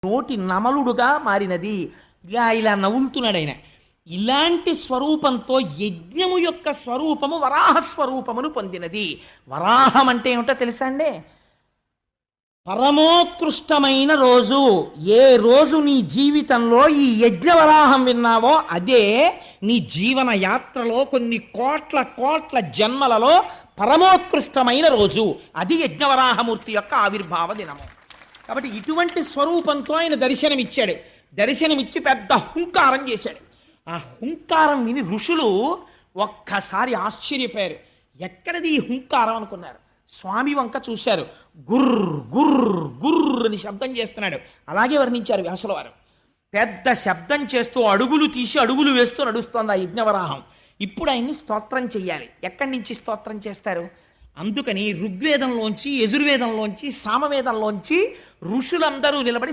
నోటి నమలుడుగా మారినది. ఇలా ఇలా నవ్వులుతున్నాడు ఆయన. ఇలాంటి స్వరూపంతో యజ్ఞము యొక్క స్వరూపము వరాహ స్వరూపమును పొందినది. వరాహం అంటే ఏమిటో తెలుసా అండి? పరమోత్కృష్టమైన రోజు. ఏ రోజు నీ జీవితంలో ఈ యజ్ఞవరాహం విన్నావో అదే నీ జీవన యాత్రలో కొన్ని కోట్ల కోట్ల జన్మలలో పరమోత్కృష్టమైన రోజు. అది యజ్ఞవరాహమూర్తి యొక్క ఆవిర్భావ దినము. కాబట్టి ఇటువంటి స్వరూపంతో ఆయన దర్శనమిచ్చాడు. దర్శనమిచ్చి పెద్ద హుంకారం చేశాడు. ఆ హుంకారం విని ఋషులు ఒక్కసారి ఆశ్చర్యపోయారు. ఎక్కడిది ఈ హుంకారం అనుకున్నారు. స్వామి వంక చూశారు. గుర్ర్ గుర్ర్ గుర్ర్ అని శబ్దం చేస్తున్నాడు. అలాగే వర్ణించారు వ్యాసుల వారు. పెద్ద శబ్దం చేస్తూ అడుగులు తీసి అడుగులు వేస్తూ నడుస్తోంది ఆ యజ్ఞవరాహం. ఇప్పుడు ఆయన్ని స్తోత్రం చెయ్యాలి. ఎక్కడి నుంచి స్తోత్రం చేస్తారు? అందుకని ఋగ్వేదంలోంచి, యజుర్వేదంలోంచి, సామవేదంలోంచి ఋషులందరూ నిలబడి